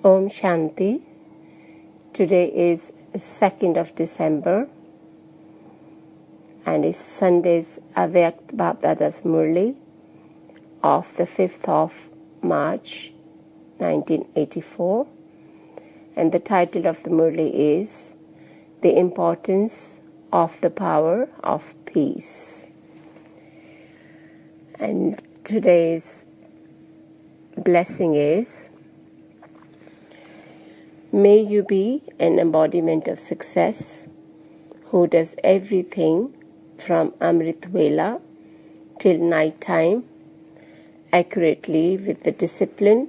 Om Shanti. Today is 2nd of December and is Sunday's Avyakt Bapdada's Murli of the 5th of March 1984, and the title of the Murli is The Importance of the Power of Peace. And today's blessing is: may you be an embodiment of success who does everything from Amrit Vela till night time accurately with the discipline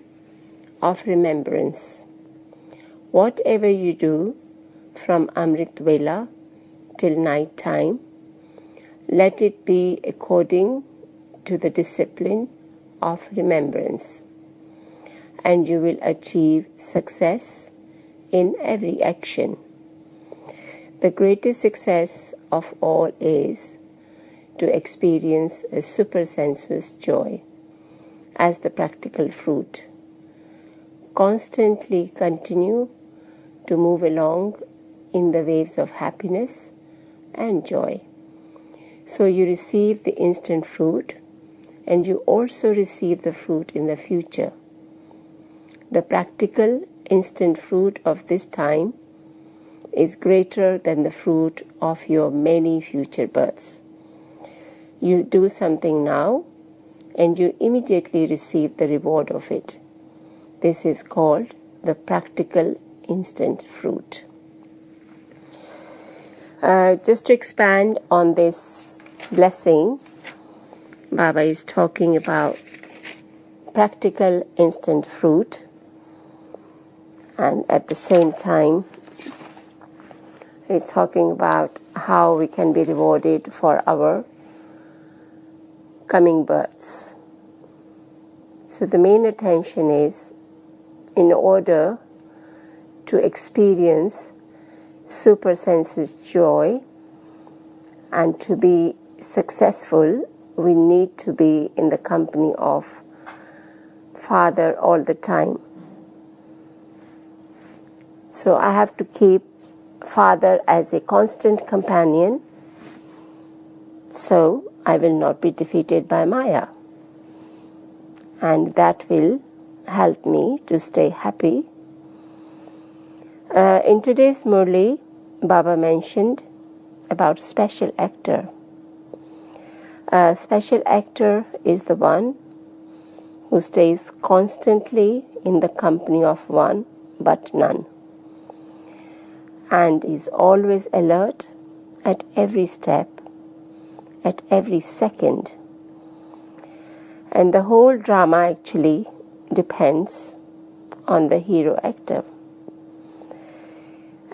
of remembrance. Whatever you do from Amrit Vela till night time, let it be according to the discipline of remembrance, and you will achieve success in every action. The greatest success of all is to experience a supersensuous joy as the practical fruit. Constantly continue to move along in the waves of happiness and joy. So you receive the instant fruit, and you also receive the fruit in the future. The practical instant fruit of this time is greater than the fruit of your many future births. You do something now, and you immediately receive the reward of it. This is called the practical instant fruit. Just to expand on this blessing, Baba is talking about practical instant fruit, and at the same time he's talking about how we can be rewarded for our coming births. So the main attention is, in order to experience supersensuous joy and to be successful, we need to be in the company of Father all the time. So I have to keep Father as a constant companion, so I will not be defeated by Maya. And that will help me to stay happy. In today's Murli, Baba mentioned about special actor. A special actor is the one who stays constantly in the company of one but none, and is always alert at every step, at every second. And the whole drama actually depends on the hero actor.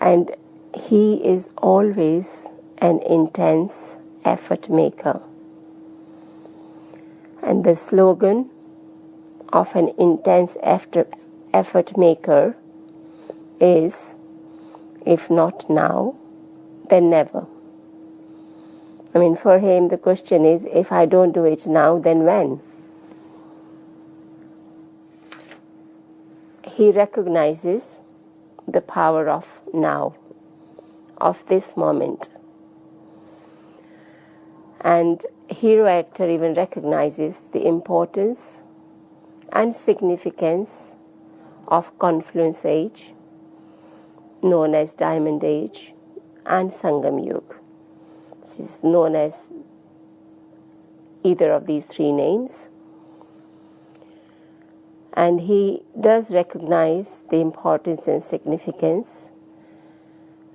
And he is always an intense effort maker. And the slogan of an intense effort maker is, if not now, then never. I mean, for him the question is, if I don't do it now, then when? He recognizes the power of now, of this moment. And hero actor even recognizes the importance and significance of confluence age, known as Diamond Age, and Sangam Yuga, which is known as either of these three names. And he does recognize the importance and significance.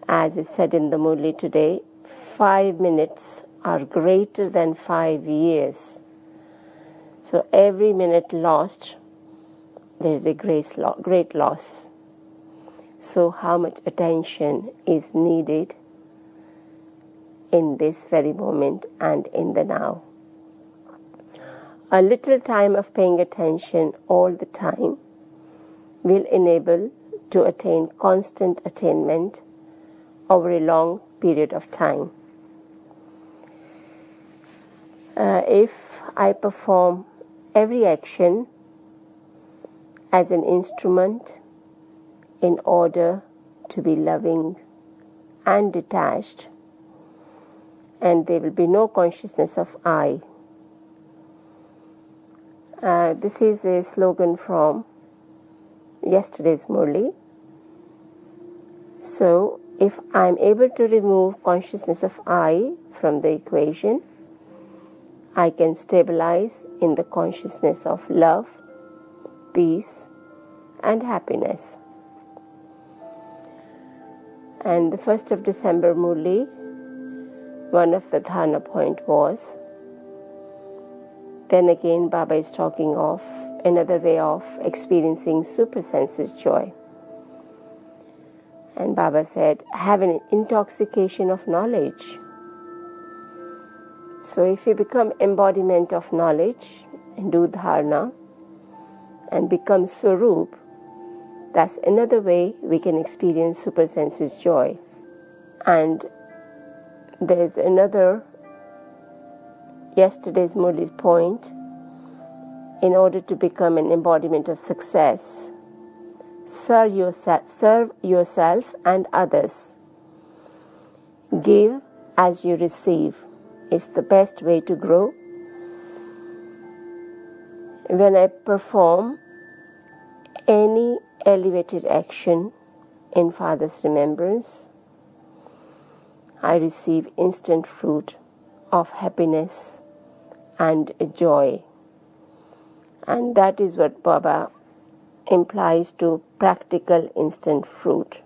As is said in the Murli today, 5 minutes are greater than 5 years. So every minute lost, there is a great loss. So how much attention is needed in this very moment and in the now? A little time of paying attention all the time will enable to attain constant attainment over a long period of time. If I perform every action as an instrument in order to be loving and detached, and there will be no consciousness of I. This is a slogan from yesterday's Murli. So, if I am able to remove consciousness of I from the equation, I can stabilize in the consciousness of love, peace, and happiness. And the 1st of December Murli, one of the dharana point was, then again Baba is talking of another way of experiencing supersensuous joy. And Baba said, have an intoxication of knowledge. So if you become embodiment of knowledge and do dharana and become Swarup, that's another way we can experience supersensuous joy. And there's another, yesterday's Murli's point, in order to become an embodiment of success, serve yourself and others. Give as you receive is the best way to grow. When I perform any elevated action in Father's remembrance, I receive instant fruit of happiness and joy. And that is what Baba implies to practical instant fruit.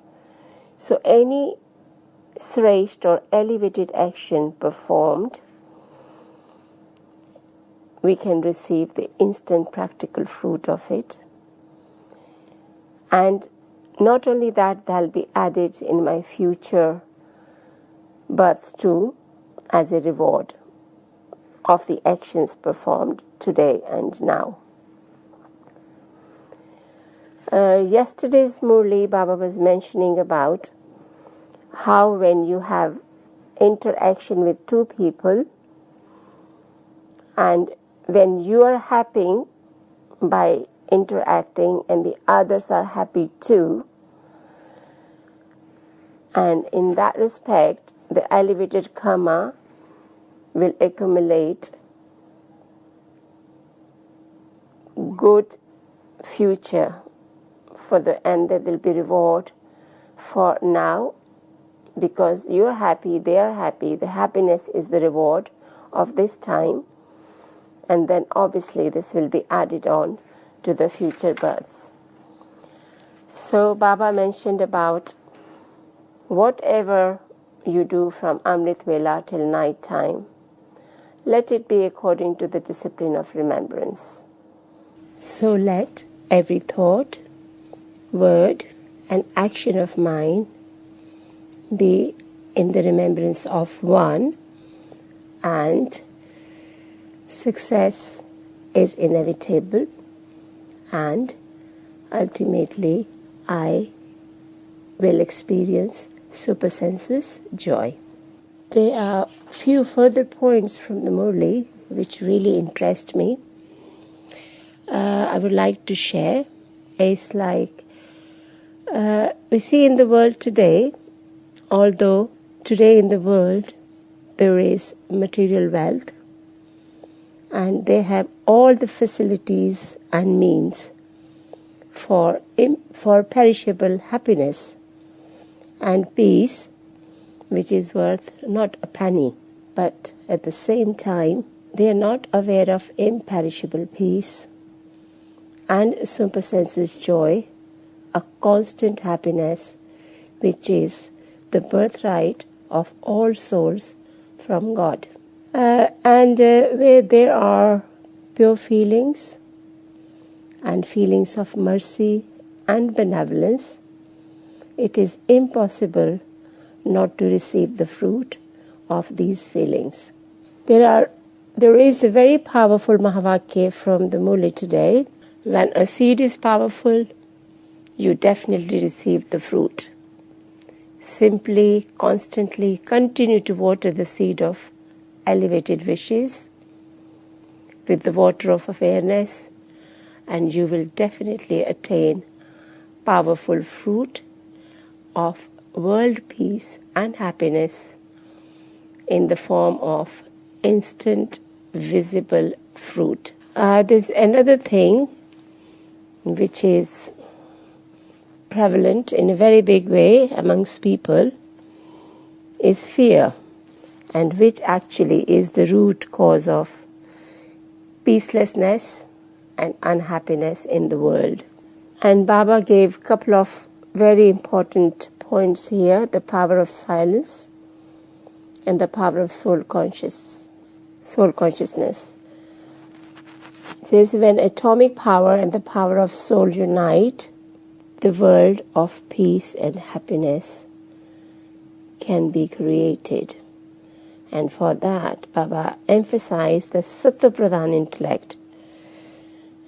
So any shrestha or elevated action performed, we can receive the instant practical fruit of it. And not only that, they'll be added in my future births too, as a reward of the actions performed today and now. Yesterday's Murli, Baba was mentioning about how when you have interaction with two people and when you are happy by interacting and the others are happy too, and in that respect the elevated karma will accumulate good future for and there will be reward for now, because you're happy, they are happy, the happiness is the reward of this time, and then obviously this will be added on to the future births. So Baba mentioned about whatever you do from Amrit Vela till night time, let it be according to the discipline of remembrance. So let every thought, word and action of mine be in the remembrance of one, and success is inevitable, and ultimately I will experience supersensuous joy. There are few further points from the Murli which really interest me. I would like to share. It's like we see in the world today, although today in the world there is material wealth and they have all the facilities and means for perishable happiness and peace, which is worth not a penny, but at the same time they are not aware of imperishable peace and supersensuous joy, a constant happiness which is the birthright of all souls from God. And where there are pure feelings and feelings of mercy and benevolence, it is impossible not to receive the fruit of these feelings. There is a very powerful Mahavakya from the Murli today. When a seed is powerful, you definitely receive the fruit. Simply, constantly continue to water the seed of elevated wishes with the water of awareness, and you will definitely attain powerful fruit of world peace and happiness in the form of instant visible fruit. There's another thing which is prevalent in a very big way amongst people is fear, and which actually is the root cause of peacelessness and unhappiness in the world. And Baba gave a couple of very important points here: the power of silence and the power of soul consciousness. It says, when atomic power and the power of soul unite, the world of peace and happiness can be created. And for that, Baba emphasized the Sattva-pradhan intellect.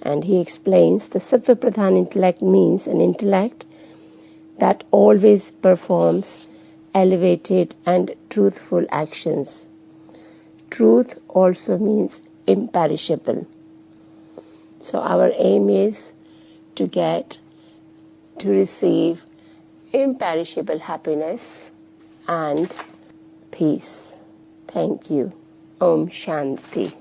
And he explains the Sattva-pradhan intellect means an intellect that always performs elevated and truthful actions. Truth also means imperishable. So our aim is to receive imperishable happiness and peace. Thank you. Om Shanti.